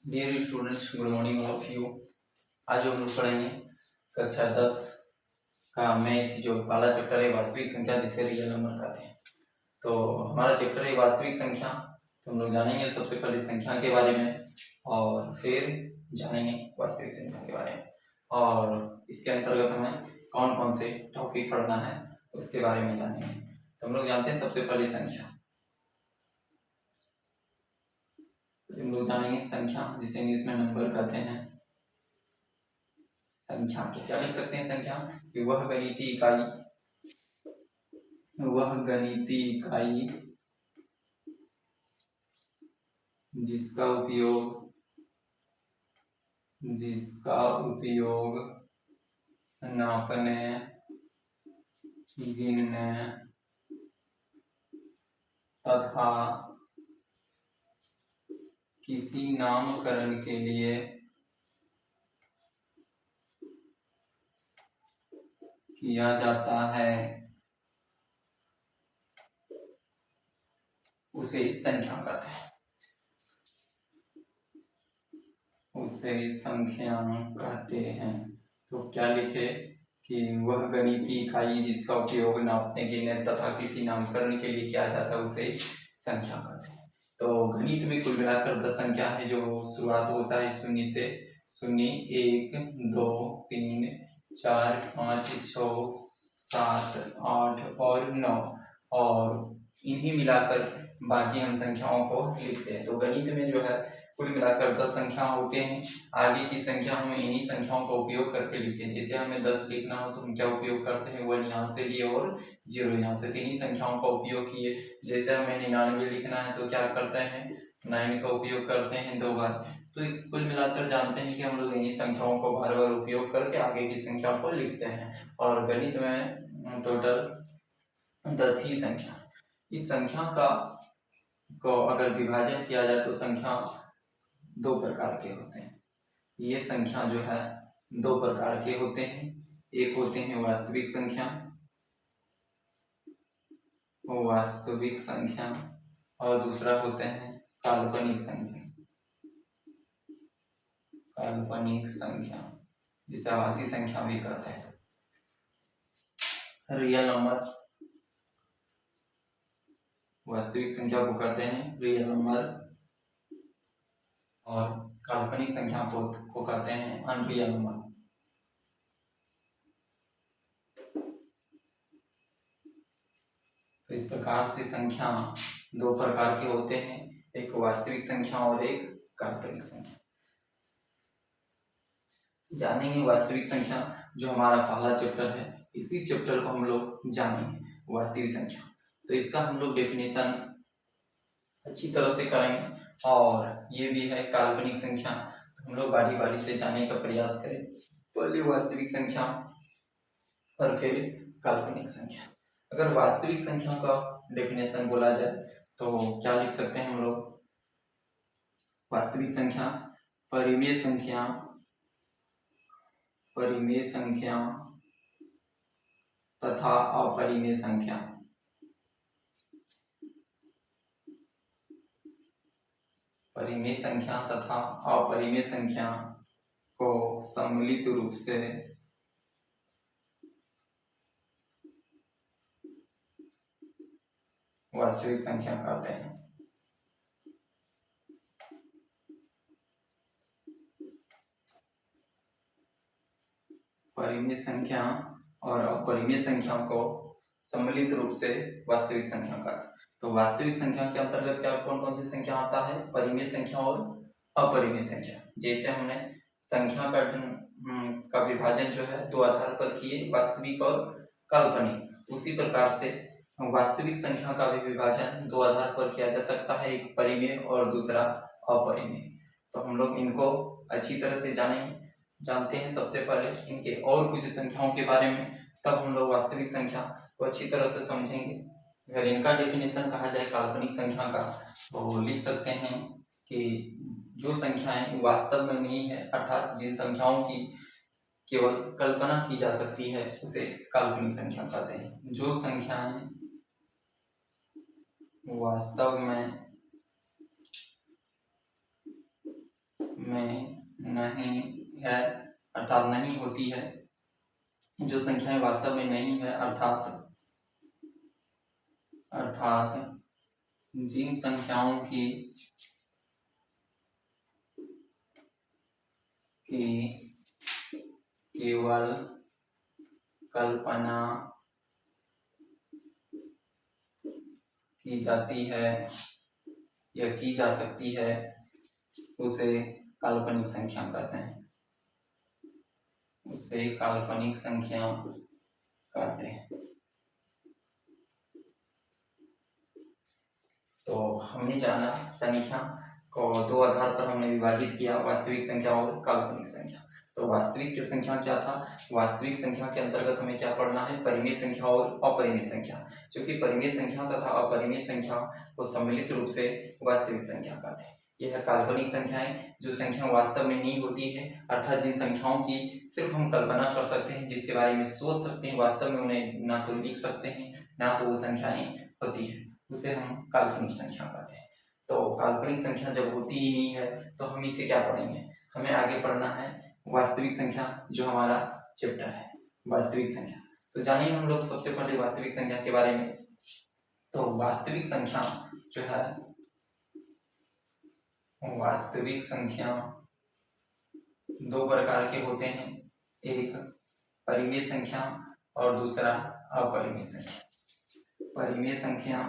Dear students, good morning all of you. आज हम लोग पढ़ेंगे कक्षा 10 का मैथ, जो पहला चैप्टर है वास्तविक संख्या, जिसे रियल नंबर कहते हैं। तो हमारा चैप्टर है वास्तविक संख्या। तो हम लोग जानेंगे सबसे पहले संख्या के बारे में, और फिर जानेंगे वास्तविक संख्या के बारे में, और इसके अंतर्गत हमें कौन कौन से टॉपिक पढ़ना है उसके बारे में जानेंगे। तो हम लोग जानते हैं सबसे पहले संख्या। हम लोग जानेंगे संख्या, जिसे इंग्लिश में नंबर कहते हैं। संख्या के क्या लिख सकते हैं? संख्या कि वह गणितीय इकाई जिसका उपयोग नापने, गिनने तथा किसी नामकरण के लिए किया जाता है, उसे संख्या कहते हैं। तो क्या लिखे कि वह गणितीय इकाई जिसका उपयोग नापने, गिनने तथा किसी नामकरण के लिए किया जाता है, उसे संख्या कहते हैं। तो गणित में कुल मिलाकर 10 संख्या है, जो शुरुआत होता है शून्य से। 0, 1, 2, 3, 4, 5, 6, 7, 8 और 9, और इन्हीं मिलाकर बाकी हम संख्याओं को लिखते हैं। तो गणित में जो है कुल मिलाकर 10 संख्या होते हैं। आगे की संख्या हम इन्हीं संख्याओं का उपयोग करके लिखते हैं। जैसे हमें 10 लिखना हो तो हम क्या उपयोग करते हैं? 1 यहाँ से लिए और 0 यहाँ से, तीन ही संख्याओं का उपयोग किए। जैसे हमें 99 लिखना है तो क्या करते हैं? 9 का उपयोग करते हैं 2 बार। तो कुल मिलाकर जानते हैं कि हम लोग इन्हीं संख्याओं को बार बार उपयोग करके आगे की संख्या को लिखते हैं। और गणित में टोटल 10 ही संख्या। इस संख्या को अगर विभाजन किया जाए तो संख्या 2 प्रकार के होते हैं। ये संख्या जो है 2 प्रकार के होते हैं। एक होते हैं वास्तविक संख्या, और दूसरा होते हैं काल्पनिक संख्या, जिसे आभासी संख्या भी कहते हैं। रियल नंबर, वास्तविक संख्या को कहते हैं रियल नंबर, और काल्पनिक संख्या को कहते हैं अनरियल नंबर। तो इस प्रकार से संख्या 2 प्रकार के होते हैं, एक वास्तविक संख्या और एक काल्पनिक संख्या। जानेंगे वास्तविक संख्या, जो हमारा पहला चैप्टर है। इसी चैप्टर को हम लोग जानेंगे वास्तविक संख्या। तो इसका हम लोग डेफिनेशन अच्छी तरह से करेंगे, और ये भी है काल्पनिक संख्या। तो हम लोग बारी बारी से जानने का प्रयास करें। पहले वास्तविक संख्या और फिर काल्पनिक संख्या। अगर वास्तविक संख्या का डेफिनेशन बोला जाए तो क्या लिख सकते हैं हम लोग? वास्तविक संख्या परिमेय संख्या तथा अपरिमेय संख्या। परिमेय संख्या तथा अपरिमेय संख्या को सम्मिलित रूप से वास्तविक संख्या कहते हैं। परिमेय संख्या और अपरिमेय संख्या को सम्मिलित रूप से वास्तविक संख्या कहते हैं। तो वास्तविक संख्या के अंतर्गत क्या कौन कौन सी संख्या आता है? परिमेय संख्या और अपरिमेय संख्या। जैसे हमने संख्या का विभाजन जो है 2 आधार पर किए, वास्तविक और काल्पनिक, उसी प्रकार से वास्तविक संख्या का भी विभाजन 2 आधार पर किया जा सकता है, एक परिमेय और दूसरा अपरिमेय। तो हम लोग इनको अच्छी तरह से जानते हैं सबसे पहले इनके और कुछ संख्याओं के बारे में, तब हम लोग वास्तविक संख्या को अच्छी तरह से समझेंगे। अगर इनका डेफिनेशन कहा जाए काल्पनिक संख्या का, तो लिख सकते हैं कि जो संख्याएं वास्तव में नहीं है, अर्थात जिन संख्याओं की केवल कल्पना की जा सकती है, उसे काल्पनिक संख्या कहते हैं। जो संख्याएं वास्तव में में नहीं है, अर्थात नहीं होती है, जो संख्याएं वास्तव में नहीं है, अर्थात जिन संख्याओं की केवल कल्पना की जाती है या की जा सकती है, उसे काल्पनिक संख्या कहते हैं, उसे काल्पनिक संख्या कहते हैं। तो हमने जाना संख्या को दो आधार पर हमने विभाजित किया, वास्तविक संख्या और काल्पनिक संख्या। तो वास्तविक संख्या क्या था? वास्तविक संख्या के अंतर्गत हमें क्या पढ़ना है? परिमेय संख्या और अपरिमेय संख्या। क्योंकि परिमेय संख्या तथा अपरिमेय संख्या को सम्मिलित रूप से वास्तविक संख्या कहते हैं। यह है काल्पनिक संख्याएं, जो संख्या वास्तव में नहीं होती है, अर्थात जिन संख्याओं की सिर्फ हम कल्पना कर सकते हैं, जिसके बारे में सोच सकते हैं, वास्तव में उन्हें ना तो लिख सकते हैं ना तो वो संख्याएं होती है, उसे हम काल्पनिक संख्या कहते हैं। तो काल्पनिक संख्या जब होती ही नहीं है तो हम इसे क्या पढ़ेंगे? हमें आगे पढ़ना है वास्तविक संख्या, जो हमारा चैप्टर है वास्तविक संख्या। तो जानिए हम लोग सबसे पहले वास्तविक संख्या के बारे में। तो वास्तविक संख्या जो है, वास्तविक संख्या दो प्रकार के होते हैं, एक परिमेय संख्या और दूसरा अपरिमेय संख्या। परिमेय संख्या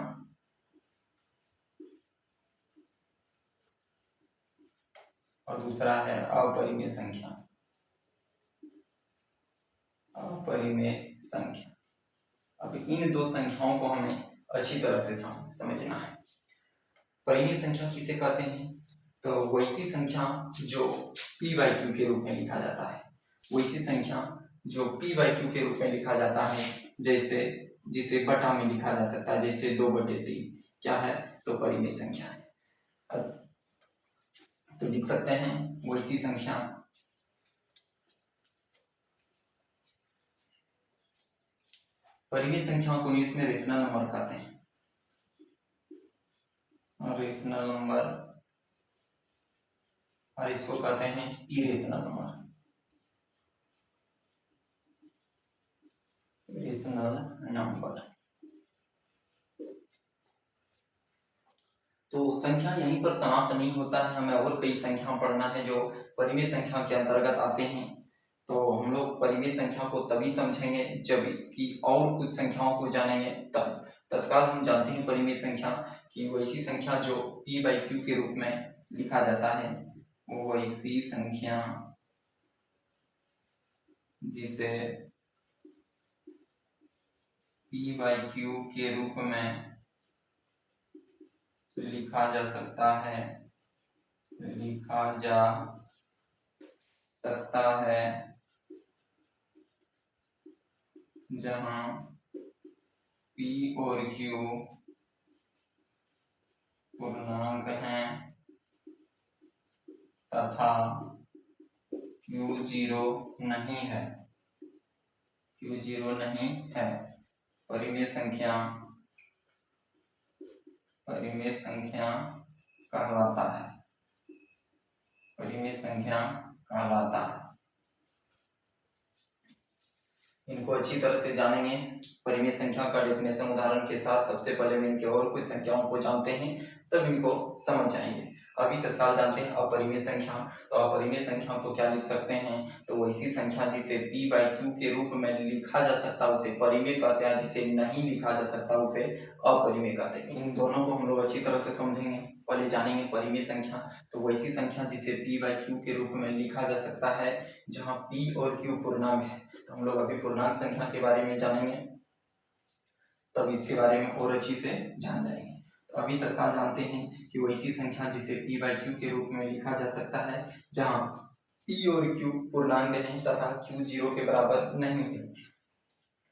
और दूसरा है अपरिमेय संख्या। अपरिमेय संख्या, अब इन दो संख्याओं को हमें अच्छी तरह से समझना है। परिमेय संख्या किसे कहते हैं? तो वैसी संख्या जो p/q के रूप में लिखा जाता है, वैसी संख्या जो p/q के रूप में लिखा जाता है, जैसे जिसे बटा में लिखा जा सकता है, जैसे 2/3 क्या है? तो परिमेय संख्या है। तो लिख सकते हैं वैसी संख्या परिमेय संख्या को इंग्लिश में रेशनल नंबर कहते हैं, रेशनल नंबर, और इसको कहते हैं इरेशनल नंबर, रेशनल नंबर। तो संख्या यहीं पर समाप्त नहीं होता है, हमें और कई संख्या पढ़ना है जो परिमेय संख्या के अंतर्गत आते हैं। तो हम लोग परिमेय संख्या को तभी समझेंगे जब इसकी और कुछ संख्याओं को जानेंगे तब। तत्काल हम जानते हैं परिमेय संख्या कि वैसी संख्या जो p/q के रूप में लिखा जाता है, वो वैसी संख्या जिसे p/q के रूप में लिखा जा सकता है, जहां p और q पूर्णांक हैं तथा q 0 नहीं है, परिमेय संख्या कहलाता है, परिमेय संख्या कहलाता है। इनको अच्छी तरह से जानेंगे। परिमेय संख्या का डेफिनेशन उदाहरण के साथ, सबसे पहले में इनके और कुछ संख्याओं को जानते हैं तब इनको समझ जाएंगे। अभी तत्काल जानते हैं अपरिमेय संख्या। तो अपरिमेय संख्या को क्या लिख सकते हैं? तो वैसी संख्या जिसे p/q के रूप में लिखा जा सकता उसे परिमेय कहते हैं, जिसे नहीं लिखा जा सकता उसे अपरिमेय कहते हैं। इन दोनों को हम लोग अच्छी तरह से समझेंगे। पहले जानेंगे परिमेय संख्या। तो वैसी संख्या जिसे p/q के रूप में लिखा जा सकता है जहाँ p और q पूर्णांक है। तो हम लोग अभी पूर्णांक संख्या के बारे में जानेंगे, तब इसके बारे में और अच्छी से जान जाएंगे। तो अभी तत्काल जानते हैं कि वैसी संख्या जिसे p/q के रूप में लिखा जा सकता है जहां p और q पूर्णांक हैं तथा q 0 के बराबर नहीं है,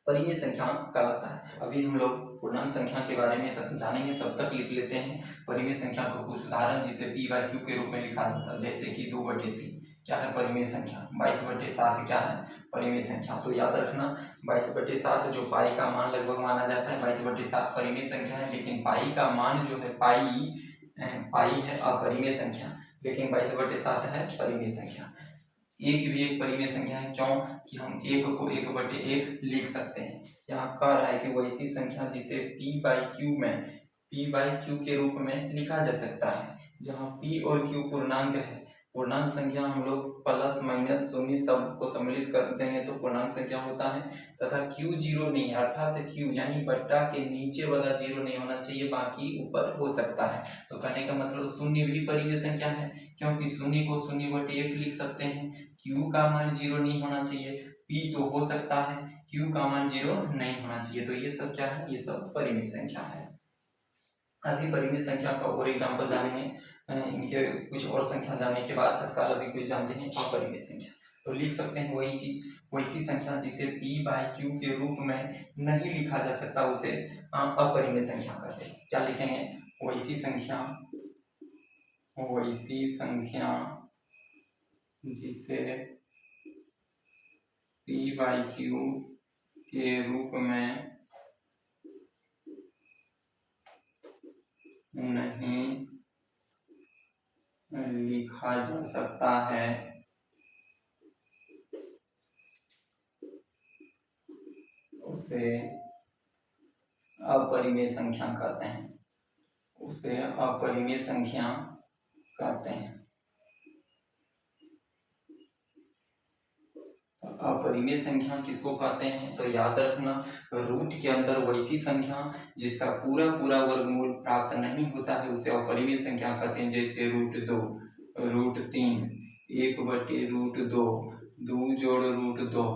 परिमेय संख्या कहलाता है। अभी हम लोग पूर्णांक संख्या के बारे में जानेंगे, तब तक लिख लेते हैं परिमेय संख्या को कुछ उदाहरण जिसे p/q के रूप में लिखा जाता है, जैसे कि 2/3 क्या है? परिमेय संख्या। 22/7 क्या है? परिमेय संख्या। तो याद रखना 22/7 जो पाई का मान लगभग माना जाता है, 22/7 परिमेय संख्या है, लेकिन पाई का मान जो है पाई है अपरिमेय संख्या। लेकिन 22/7 है परिमेय संख्या। एक भी एक परिमेय संख्या है, क्यों कि हम एक को 1/1 लिख सकते हैं। यहाँ कह रहा है कि वैसी संख्या जिसे p/q के रूप में लिखा जा सकता है, जहाँ p और q पूर्णांक है। पूर्णांक संख्या हम लोग प्लस माइनस शून्य सब को सम्मिलित कर देंगे तो पूर्णांक संख्या होता है, तथा q जीरो नहीं है, अर्थात q यानी बट्टा के नीचे वाला जीरो नहीं होना चाहिए, बाकी ऊपर हो सकता है। तो कहने का मतलब शून्य भी परिमेय संख्या है, क्योंकि शून्य को 0/1 लिख सकते हैं। q का मान जीरो नहीं होना चाहिए, p तो हो सकता है, q का मान जीरो नहीं होना चाहिए। तो ये सब क्या है, ये सब परिमेय संख्या है। अभी परिमेय संख्या का और एग्जाम्पल जानेंगे, इनके कुछ और संख्या जानने के बाद तत्काल अभी कुछ जानते हैं अपरिमेय संख्या। तो लिख सकते हैं वही चीज, वैसी संख्या जिसे p/q के रूप में नहीं लिखा जा सकता उसे अपरिमेय संख्या कहते हैं। क्या लिखेंगे, वैसी संख्या जिसे p/q के रूप में नहीं लिखा जा सकता है, उसे अपरिमेय संख्या कहते हैं, उसे अपरिमेय संख्या कहते हैं। तो अपरिमेय संख्या किसको कहते हैं, तो याद रखना, रूट के अंदर वैसी संख्या जिसका पूरा पूरा वर्गमूल प्राप्त नहीं होता है उसे अपरिमेय संख्या कहते हैं। जैसे √2, √3, 1/√2, 2 जोड़ √2,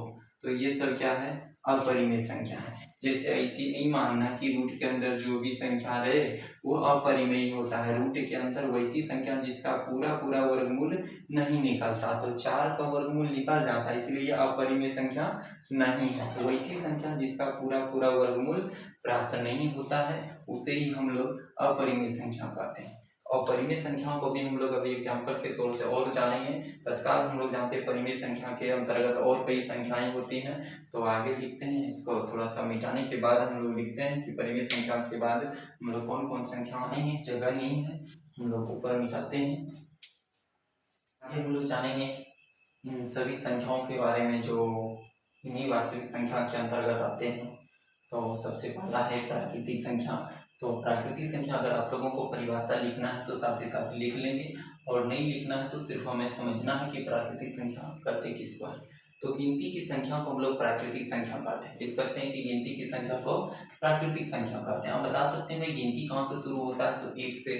तो ये सब क्या है, अपरिमेय संख्या है। जैसे ऐसी नहीं मानना कि रूट के अंदर जो भी संख्या रहे वो अपरिमेय होता है। रूट के अंदर वैसी संख्या जिसका पूरा पूरा वर्गमूल नहीं निकलता, तो 4 का वर्गमूल निकल जाता है, इसलिए अपरिमेय संख्या नहीं है। तो वैसी संख्या जिसका पूरा पूरा वर्गमूल प्राप्त नहीं होता है उसे ही हम लोग अपरिमेय संख्या कहते हैं। और परिमेय संख्याओं को भी हम लोग अभी एग्जाम्पल के तौर से और जानेंगे। तत्काल हम लोग जानते हैं परिमेय संख्या के अंतर्गत और कई संख्याएं होती हैं, तो आगे लिखते हैं इसको थोड़ा सा मिटाने के बाद हम लोग लिखते हैं कि परिमेय संख्या के बाद हम लोग कौन कौन संख्याएं आएंगे, जगह नहीं है, हम लोग ऊपर मिटाते हैं। आगे हम लोग जानेंगे इन सभी संख्याओं के बारे में जो इन्हीं वास्तविक संख्या के अंतर्गत आते हैं। तो सबसे पहला है प्राकृतिक संख्या। तो प्राकृतिक संख्या अगर आप लोगों को परिभाषा लिखना है तो साथ ही साथ लिख लेंगे, और नहीं लिखना है तो सिर्फ हमें समझना है कि प्राकृतिक संख्या कहते किसको है। तो गिनती की संख्या को हम लोग प्राकृतिक संख्या कहते हैं। लिख सकते हैं कि गिनती की संख्या को प्राकृतिक संख्या कहते हैं। आप बता सकते हैं भाई गिनती कहाँ से शुरू होता है, तो 1 से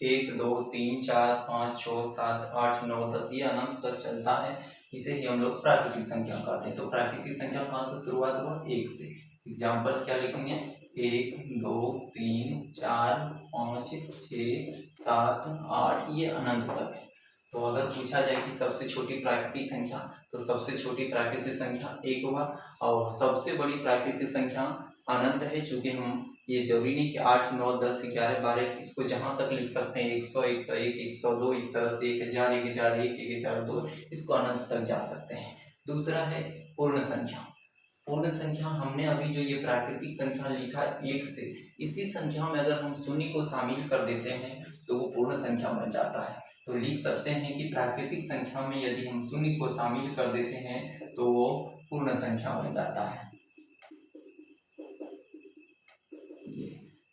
1 2 3 4 5 6 7 8 9 10 ये अनंत तक चलता है, इसे ही हम लोग प्राकृतिक संख्या कहते हैं। तो प्राकृतिक संख्या कहाँ से शुरुआत हुआ, 1 से। एग्जाम्पल क्या लिखेंगे, 1 2 3 4 5 6 7 8 ये अनंत तक है। तो अगर पूछा जाए कि सबसे छोटी प्राकृतिक संख्या, तो सबसे छोटी प्राकृतिक संख्या 1 हुआ, और सबसे बड़ी प्राकृतिक संख्या अनंत है। चूंकि हम ये जरूरी नहीं कि 8 9 10 11 12 इसको जहां तक लिख सकते हैं 100 101 102 इस तरह से 1000 1001 1002 इसको अनंत तक जा सकते हैं। दूसरा है पूर्ण संख्या। पूर्ण संख्या हमने अभी जो ये प्राकृतिक संख्या लिखा 1 से, इसी संख्या में अगर हम शून्य को शामिल कर देते हैं तो वो पूर्ण संख्या बन जाता है। तो लिख सकते हैं कि प्राकृतिक संख्या में यदि हम शून्य को शामिल कर देते हैं तो वो पूर्ण संख्या बन जाता है।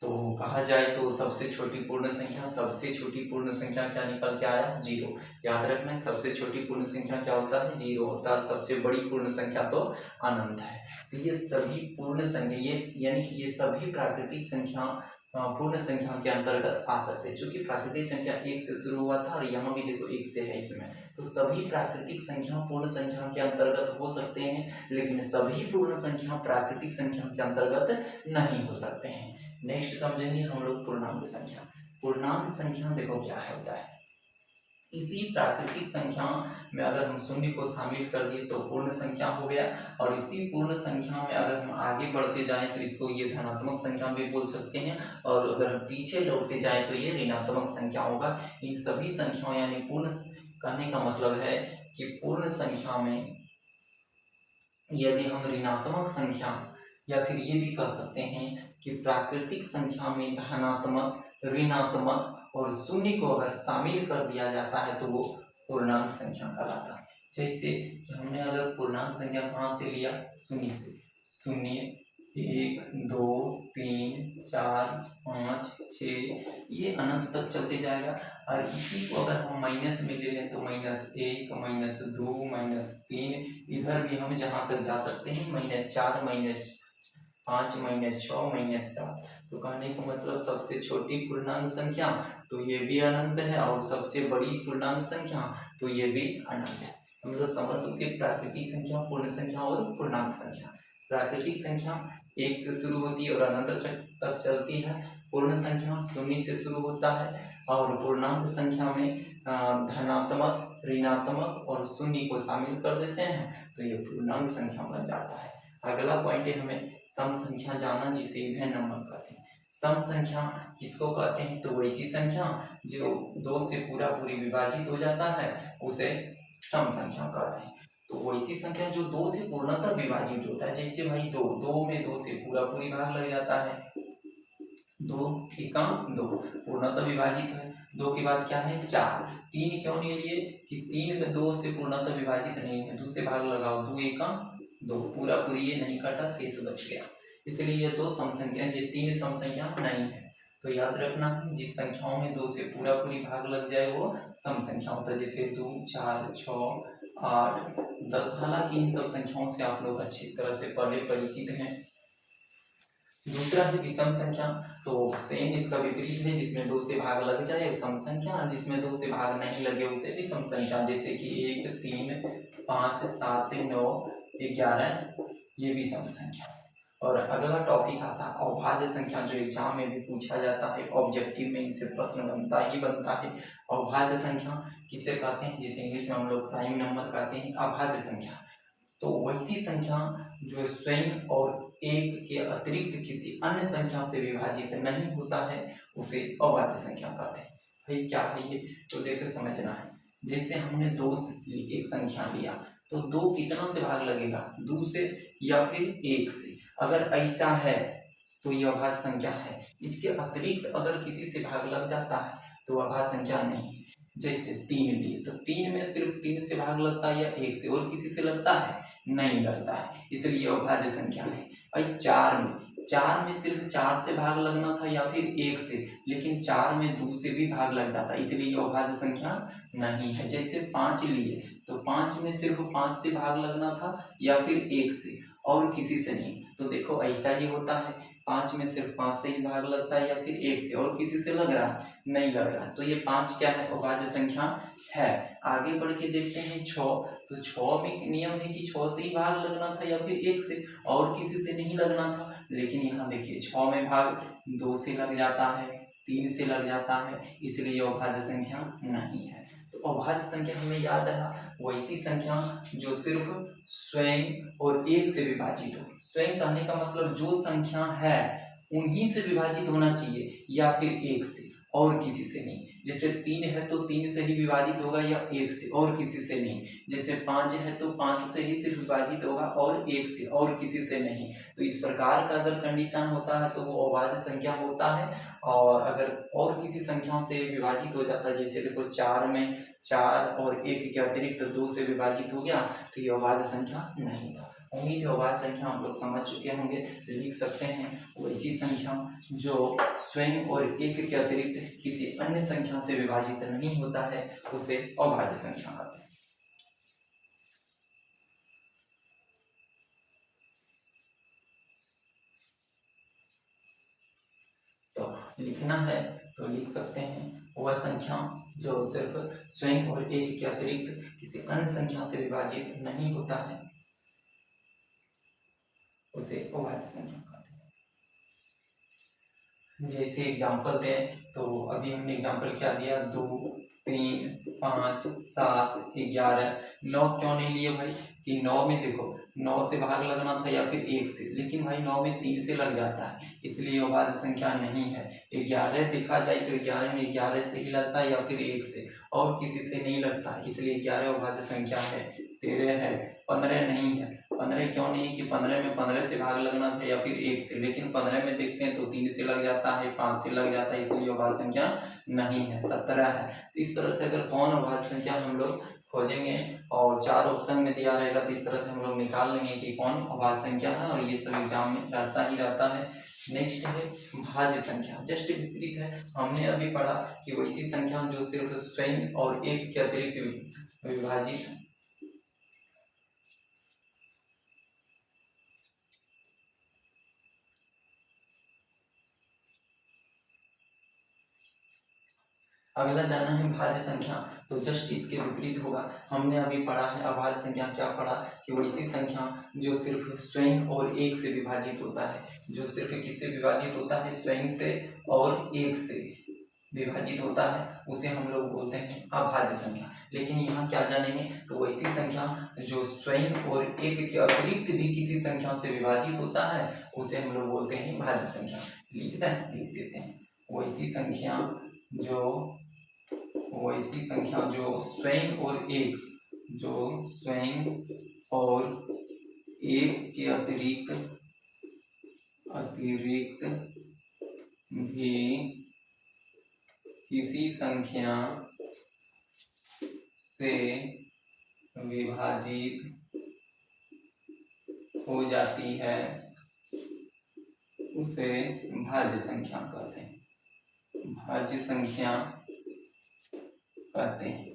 तो कहा जाए तो सबसे छोटी पूर्ण संख्या क्या निकल के आया, 0। याद रखना सबसे छोटी पूर्ण संख्या क्या होता है, 0 होता है। सबसे बड़ी पूर्ण संख्या तो अनंत है। तो ये सभी पूर्ण संख्या, ये यानी कि ये सभी प्राकृतिक संख्या पूर्ण संख्या के अंतर्गत आ सकते हैं। चूंकि प्राकृतिक संख्या 1 से शुरू हुआ था और यहाँ भी देखो 1 से है इसमें, तो सभी प्राकृतिक संख्या पूर्ण संख्या के अंतर्गत हो सकते हैं, लेकिन सभी पूर्ण संख्या प्राकृतिक संख्या के अंतर्गत नहीं हो सकते हैं। नेक्स्ट समझेंगे हम लोग पूर्णांक संख्या। पूर्णांक संख्या देखो क्या होता है, इसी प्राकृतिक संख्या में अगर हम शून्य को शामिल कर दिए तो पूर्ण संख्या हो गया, और इसी पूर्ण संख्या में अगर हम आगे बढ़ते जाएं तो इसको ये धनात्मक संख्या भी बोल सकते हैं, और अगर हम पीछे लौटते जाएं तो ये ऋणात्मक संख्या होगा। इन सभी संख्याओं यानी पूर्ण कहने का मतलब है कि पूर्ण संख्या में यदि हम ऋणात्मक संख्या, या फिर ये भी कह सकते हैं कि प्राकृतिक संख्या में धनात्मक, ऋणात्मक और शून्य को अगर शामिल कर दिया जाता है तो वो पूर्णांक संख्या कहलाता है। जैसे हमने अगर पूर्णांक संख्या कहाँ से लिया, शून्य से, शून्य, 1, 2, 3, 4, 5, 6, ये अनंत तक चलते जाएगा। और इसी को अगर हम माइनस में ले लें तो -1, -2, -3, इधर भी हम जहाँ तक जा सकते हैं -4, -5, -6, -7। तो कहने का मतलब सबसे छोटी पूर्णांक संख्या तो ये भी अनंत है और सबसे बड़ी पूर्णांक संख्या तो ये भी अनंत है। हम लोग समझ सकते हैं प्राकृतिक संख्या, पूर्ण संख्या और पूर्णांक संख्या। प्राकृतिक संख्या 1 से शुरू होती है और अनंत तक चलती है। पूर्ण संख्या शून्य से शुरू होता है और पूर्णांक संख्या में धनात्मक, ऋणात्मक और शून्य को शामिल कर देते हैं तो ये पूर्णांक संख्या बन जाता है। अगला पॉइंट है हमें सम संख्या जाना, जिसे इवन नंबर कहते हैं। सम संख्या किसको कहते हैं, तो वैसी संख्या जो 2 से पूरी विभाजित हो जाता है उसे सम संख्या कहते हैं। तो वैसी संख्या जो 2 से पूर्णतः विभाजित होता है, जैसे भाई 2 में 2 से पूरी भाग लग जाता है, 2 एकम 2 पूर्णतः विभाजित है। 2 के बाद क्या है 4, 3 क्यों नहीं लिए कि 3 में 2 से पूर्णतः विभाजित नहीं है, 2 से भाग लगाओ, 2 एकम 2 पूरी ये नहीं काटा, शेष बच गया, इसलिए ये 2 सम संख्या, ये 3 सम संख्या नहीं है। तो याद रखना जिस संख्याओं में 2 से पूरी भाग लग जाए वो सम संख्या होता है, जैसे 2, 4, 6, 8, 10। हालांकि इन सब संख्याओं से आप लोग अच्छी तरह से पहले परिचित हैं। दूसरा है विषम संख्या, तो सेम इसका विपरीत है, जिसमें 2 से भाग लग जाए सम संख्या, जिसमें 2 से भाग नहीं लगे उसे विषम संख्या, जैसे कि 1, 3, 5, 7, 9, 11 ये विषम संख्या। और अगला टॉपिक आता है अभाज्य संख्या, जो एग्जाम में भी पूछा जाता है, ऑब्जेक्टिव में इनसे प्रश्न बनता है। अभाज्य संख्या किसे कहते हैं, जिसे इंग्लिश में हम लोग प्राइम नंबर कहते हैं, अभाज्य संख्या। तो वैसी संख्या जो स्वयं और एक के अतिरिक्त किसी अन्य संख्या से विभाजित नहीं होता है उसे अभाज्य संख्या कहते हैं। भाई क्या है ये, तो देखो समझना है। जैसे हमने 2 से एक संख्या लिया तो 2 कितना से भाग लगेगा, 2 से या फिर 1 से। अगर ऐसा है तो यह अभाज्य संख्या है। इसके अतिरिक्त अगर किसी से भाग लग जाता है तो अभाज्य संख्या नहीं है। जैसे 3 लिए तो 3 में सिर्फ 3 से भाग लगता है या 1 से, और किसी से लगता है नहीं लगता है, इसलिए यह अभाज्य संख्या है। भाई 4 में सिर्फ 4 से भाग लगना था या फिर 1 से, लेकिन 4 में 2 से भी भाग लग जाता है, इसलिए यह अभाज्य संख्या नहीं है। जैसे 5 लिए तो 5 में सिर्फ 5 से भाग लगना था या फिर 1 से और किसी से नहीं। तो देखो ऐसा ही होता है, 5 में सिर्फ 5 से ही भाग लगता है या फिर 1 से, और किसी से लग रहा है नहीं लग रहा है, तो ये 5 क्या है, अभाज्य संख्या है। आगे बढ़ के देखते हैं 6, तो 6 में नियम है कि 6 से ही भाग लगना था या फिर 1 से, और किसी से नहीं लगना था, लेकिन यहाँ देखिए 6 में भाग 2 से लग जाता है, 3 से लग जाता है, इसलिए ये अभाज्य संख्या नहीं है। तो अभाज्य संख्या हमें याद है वैसी संख्या जो सिर्फ स्वयं और एक से विभाजित हो। स्वयं कहने का मतलब जो संख्या है उन्हीं से विभाजित होना चाहिए या फिर 1 से, और किसी से नहीं। जैसे 3 है तो 3 से ही विभाजित होगा या 1 से, और किसी से नहीं। जैसे 5 है तो 5 से ही सिर्फ विभाजित होगा और 1 से, और किसी से नहीं। तो इस प्रकार का अगर कंडीशन होता है तो वो अभाज्य संख्या होता है। और अगर और किसी संख्या से विभाजित हो जाता है, जैसे देखो 4 में 4 और 1 के अतिरिक्त 2 से विभाजित हो गया, तो ये अभाज्य संख्या नहीं था। उम्मीद है अभाज्य संख्या हम लोग समझ चुके होंगे। लिख सकते हैं वैसी संख्या जो स्वयं और एक के अतिरिक्त किसी अन्य संख्या से विभाजित नहीं होता है उसे अभाज्य संख्या कहते हैं। तो लिखना है तो लिख सकते हैं वह संख्या जो सिर्फ स्वयं और एक के अतिरिक्त किसी अन्य संख्या से विभाजित नहीं होता है उसे अभाज्य संख्या कहते हैं। जैसे एग्जाम्पल दें तो अभी हमने एग्जाम्पल क्या दिया, 2, 3, 5, 7, 11, 9 क्यों नहीं लिए भाई कि 9 में देखो 9 से भाग लगना था या फिर 1 से, लेकिन भाई 9 में 3 से लग जाता है, इसलिए अभाज्य संख्या नहीं है। 11 देखा जाए तो 11 में 11 से ही लगता है या फिर 1 से, और किसी से नहीं लगता, इसलिए 11 अभाज्य संख्या है। 13 है, 15 नहीं है, 15 क्यों नहीं कि 15 में 15 से भाग लगना था या फिर 1 से, लेकिन 15 में देखते हैं तो 3 से लग जाता है, 5 से लग जाता है, इसलिए अभाज्य संख्या नहीं है, 17 है। तो इस तरह से अगर कौन अभाज्य संख्या हम लोग खोजेंगे और 4 ऑप्शन में दिया रहेगा तो इस तरह से हम लोग निकाल लेंगे कि कौन अभाज्य संख्या है, और ये सब एग्जाम में रहता ही रहता है। नेक्स्ट है भाज्य संख्या, जस्ट विपरीत है। हमने अभी पढ़ा कि वैसी संख्या जो सिर्फ स्वयं और एक के अतिरिक्त विभाजित है। अगला जानना है भाज्य संख्या, तो जस्ट इसके विपरीत होगा। हमने अभी पढ़ा है अभाज्य संख्या, क्या पढ़ा कि वैसी संख्या जो सिर्फ स्वयं और एक से विभाजित होता है, जो सिर्फ किससे विभाजित होता है, स्वयं से और एक से विभाजित होता है, उसे हम लोग बोलते हैं अभाज्य संख्या। लेकिन यहाँ क्या जानेंगे, तो वैसी संख्या जो स्वयं और एक के अतिरिक्त भी किसी संख्या से विभाजित होता है, उसे हम लोग बोलते हैं भाज्य संख्या। लिख देते हैं वैसी संख्या जो स्वयं और एक के अतिरिक्त भी किसी संख्या से विभाजित हो जाती है, उसे भाज्य संख्या कहते हैं, भाज्य संख्या कहते हैं।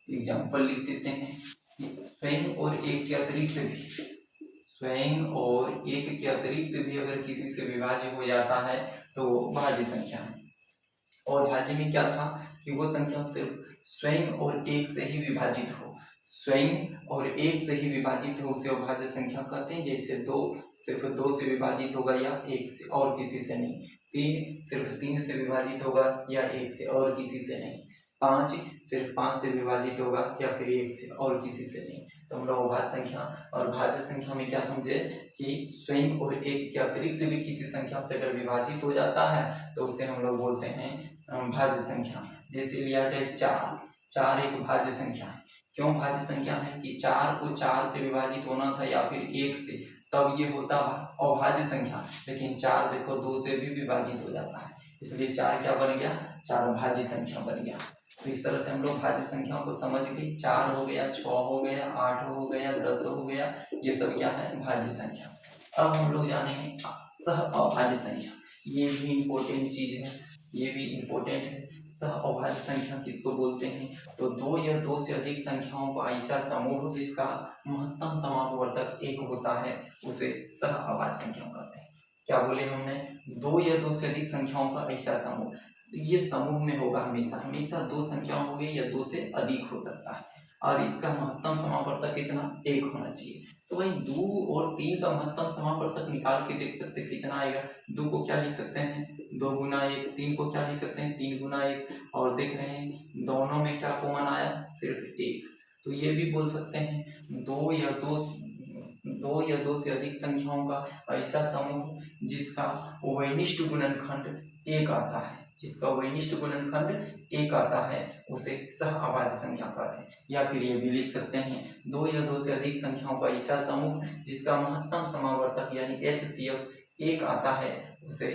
एग्जाम्पल लिख देते हैं कि स्वयं और एक के अतिरिक्त भी अगर किसी से विभाज्य हो जाता है तो वो भाज्य संख्या है। और भाज्य में क्या था कि वो संख्या सिर्फ स्वयं और एक से ही विभाजित हो, उसे अभाज्य संख्या कहते हैं। जैसे 2 सिर्फ 2 से विभाजित होगा या 1 से और किसी से नहीं, 3 सिर्फ 3 से विभाजित होगा या 1 से और किसी से नहीं, 5 सिर्फ 5 से विभाजित होगा या फिर 1 से और किसी से नहीं। तो हम लोग अभाज्य संख्या और भाज्य संख्या में क्या समझे कि स्वयं और एक के अतिरिक्त भी किसी संख्या से अगर विभाजित हो जाता है तो उसे हम लोग बोलते हैं भाज्य संख्या। जैसे लिया जाए 4 एक भाज्य संख्या है। क्यों भाज्य संख्या है कि 4 को 4 से विभाजित होना था या फिर 1 से, तब ये होता अभाज्य संख्या। लेकिन 4 देखो 2 से भी विभाजित हो जाता है, इसलिए 4 क्या बन गया, 4 भाज्य संख्या बन गया। तो इस तरह से हम लोग भाज्य संख्या को समझ गए। 4 हो गया, 6 हो गया, 8 हो गया, 10 हो गया, ये सब क्या है, भाज्य संख्या। अब हम लोग जानेंगे सह अभाज्य संख्या। ये भी इम्पोर्टेंट चीज है, ये भी इम्पोर्टेंट है। सह अभाज्य संख्या किसको बोलते हैं, तो 2 या 2 से अधिक संख्याओं का ऐसा समूह जिसका महत्तम समापवर्तक 1 होता है, उसे सह अभाज्य संख्या कहते हैं। क्या बोले हमने, 2 या 2 से अधिक संख्याओं का ऐसा समूह, ये समूह में होगा हमेशा 2 संख्याओं होंगे या 2 से अधिक हो सकता है, और इसका महत्तम समापवर्तक कितना, 1 होना चाहिए। तो भाई 2 और 3 का महत्तम समापवर्तक निकाल के देख सकते कितना आएगा। 2 को क्या लिख सकते हैं, 2 गुना 1, 3 को क्या लिख सकते हैं, 3 गुना 1, और देख रहे हैं दोनों में क्या कॉमन आया, सिर्फ 1। तो ये भी बोल सकते हैं 2 या 2 से अधिक संख्याओं का ऐसा समूह जिसका वैनिष्ट गुणनखंड 1 आता है, उसे सह अभाज्य संख्या कहते हैं। या फिर ये भी लिख सकते हैं 2 या 2 से अधिक संख्याओं का ऐसा समूह जिसका महत्तम समावर्तक यानी HCF 1 आता है, उसे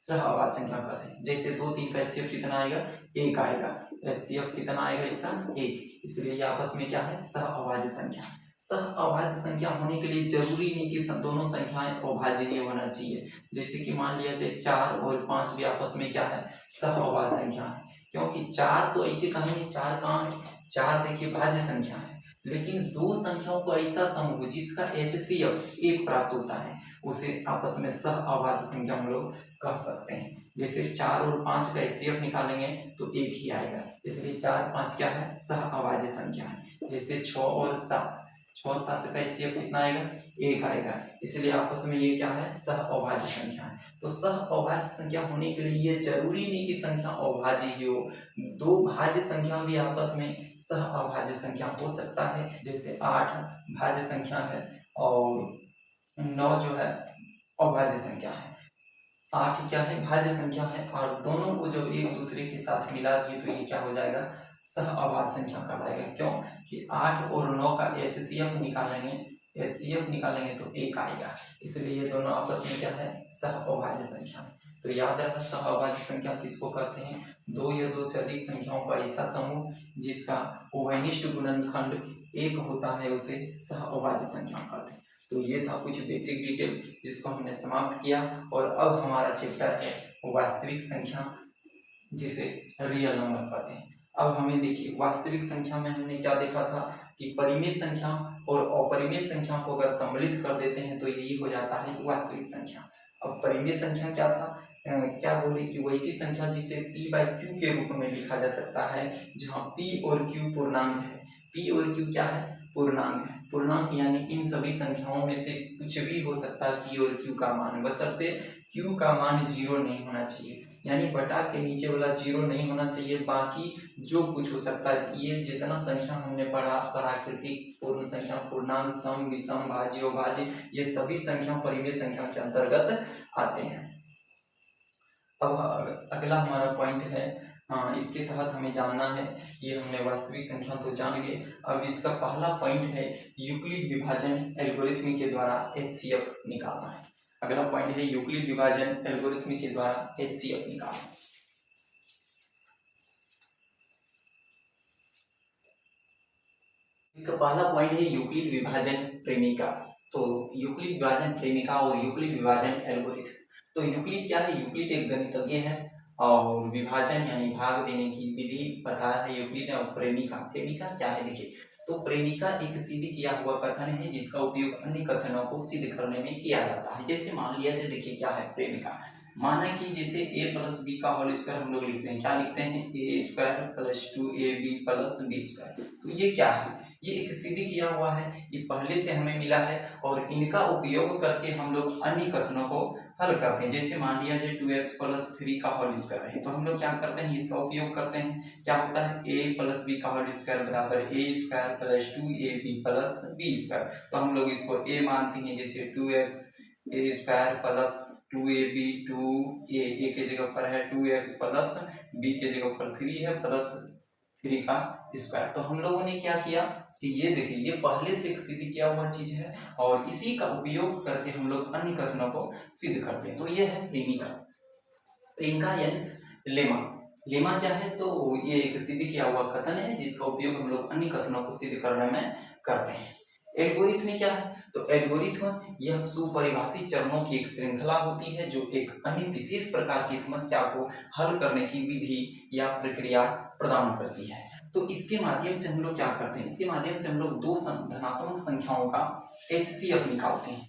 सह अभाज्य संख्या कहते हैं। जैसे 2 3 का HCF कितना आएगा, 1 आएगा, HCF कितना आएगा इसका, 1, इसलिए ये आपस में क्या है, सह अभाज्य संख्या। सह अभाज्य संख्या होने के लिए जरूरी नहीं कि दोनों संख्याएं अभाज्य ही होना चाहिए। जैसे कि मान लिया जाए 4 और 5 भी आपस में क्या है, सह अभाज्य संख्या है, क्योंकि 4 तो ऐसे कहेंगे 4 कहाँ है, 4 देखिए भाज्य संख्या है, लेकिन 2 संख्याओं को ऐसा समूह जिसका HCF 1 प्राप्त होता है, उसे आपस में सह अभाज्य संख्या हम लोग कह सकते हैं। जैसे 4 और 5 का HCF निकालेंगे तो 1 ही आएगा, इसलिए 4 5 क्या है, सह अभाज्य संख्या है। जैसे 6 और 7 का HCF कितना आएगा, 1 आएगा, इसलिए आपस में ये क्या है, सह अभाज्य संख्या है। तो सह अभाज्य संख्या होने के लिए ये जरूरी नहीं कि संख्या अभाज्य ही हो, 2 भाज्य संख्या भी आपस में सह अभाज्य संख्या हो सकता है। जैसे 8 भाज्य संख्या है और 9 जो है अभाज्य संख्या है। 8 क्या है, भाज्य संख्या है, और दोनों को जब एक दूसरे के साथ मिला दिए तो ये क्या हो जाएगा, सह अभाज्य संख्या कहलाएगा। क्यों कि 8 और 9 का HCF निकालेंगे, HCF निकालेंगे तो 1 आएगा, इसलिए ये दोनों आपस में क्या है, सहअभाज्य संख्या। तो याद रखना सहअभाज्य संख्या किसको कहते हैं, दो या दो से अधिक संख्याओं का ऐसा समूह जिसका उभयनिष्ठ गुणनखंड 1 होता है उसे सहअभाज्य संख्या कहते हैं। तो ये था कुछ बेसिक डिटेल जिसको हमने समाप्त किया, और अब हमारा चैप्टर है वास्तविक संख्या, जिसे रियल नंबर कहते हैं। अब हमें देखिए वास्तविक संख्या में हमने क्या देखा था कि परिमेय संख्या और अपरिमेय संख्या को अगर सम्मिलित कर देते हैं तो यही हो जाता है वास्तविक संख्या। अब परिमेय संख्या क्या था, क्या बोले कि वैसी संख्या जिसे p/q के रूप में लिखा जा सकता है, जहाँ p और q पूर्णांक है। p और q क्या है, पूर्णांक है। पूर्णांक यानी इन सभी संख्याओं में से कुछ भी हो सकता है p और q का मान, बशर्ते q का मान 0 नहीं होना चाहिए, यानी बटा के नीचे वाला 0 नहीं होना चाहिए, बाकी जो कुछ हो सकता है। ये जितना संख्या हमने पढ़ा, प्राकृतिक, पूर्ण संख्या, पूर्णांक, सम, विषम, भाज्य, अभाज्य, ये सभी संख्या परिमेय संख्या के अंतर्गत आते हैं। अब अगला हमारा पॉइंट है, इसके तहत हमें जानना है, ये हमने वास्तविक संख्या तो जान गए। अब इसका पहला पॉइंट है यूक्लिड विभाजन एल्गोरिथ्म के द्वारा HCF निकालना है। अगला पॉइंट है यूक्लिड विभाजन एल्गोरिथ्म के द्वारा HCF निकालना। इसका पहला पॉइंट है यूक्लिड विभाजन प्रेमिका। तो यूक्लिड विभाजन प्रेमिका और यूक्लिड विभाजन एल्गोरिथ्म। तो यूक्लिड क्या है, यूक्लिड एक गणितज्ञ है और विभाजन यानी भाग देने की विधि बताया है यूक्लिड। और प्रेमिका, प्रेमिका क्या है देखिए, तो प्रेमिका एक सिद्ध किया हुआ कथन है जिसका उपयोग अन्य कथनों को सिद्ध करने में किया जाता है। जैसे मान लिया जाए, देखिए क्या है प्रेमिका, माना कि जैसे a + b का होल स्क्वायर हम लोग लिखते हैं, क्या लिखते हैं, a² + 2ab + b²। तो ये क्या है, ये एक सिद्ध किया हुआ है, ये पहले से हमें मिला है, और इनका उपयोग करके हम लोग अन्य कथनों को हल करते हैं। जैसे मान लिया जाए 2x + 3 का होल स्क्वायर है, तो हम लोग क्या करते हैं, इसका उपयोग करते हैं। क्या होता है, a + b का होल स्क्वायर बराबर a² + 2ab + b²। तो हम लोग इसको a मानते हैं, जैसे 2x a² + 2ab 2a के जगह पर है 2x + b के जगह पर 3 है प्लस 3 का स्क्वायर। तो हम लोगों ने क्या किया कि ये देखिए, ये पहले से एक सिद्ध किया हुआ चीज है और इसी का उपयोग करके हम लोग अन्य कथनों को सिद्ध करते हैं। तो ये है प्रेमिका। प्रेमिका यानी लेमा। लेमा क्या है, तो ये एक सिद्ध किया हुआ कथन है जिसका उपयोग हम लोग अन्य कथनों को सिद्ध करने में करते हैं। एल्गोरिथ्म क्या है, तो एल्गोरिथ्म यह सुपरिभाषित चरणों की एक श्रृंखला होती है जो एक अन्य विशेष प्रकार की समस्या को हल करने की विधि या प्रक्रिया प्रदान करती है। तो इसके माध्यम से हम लोग क्या करते हैं, इसके माध्यम से हम लोग दो धनात्मक संख्याओं का HCF निकालते हैं।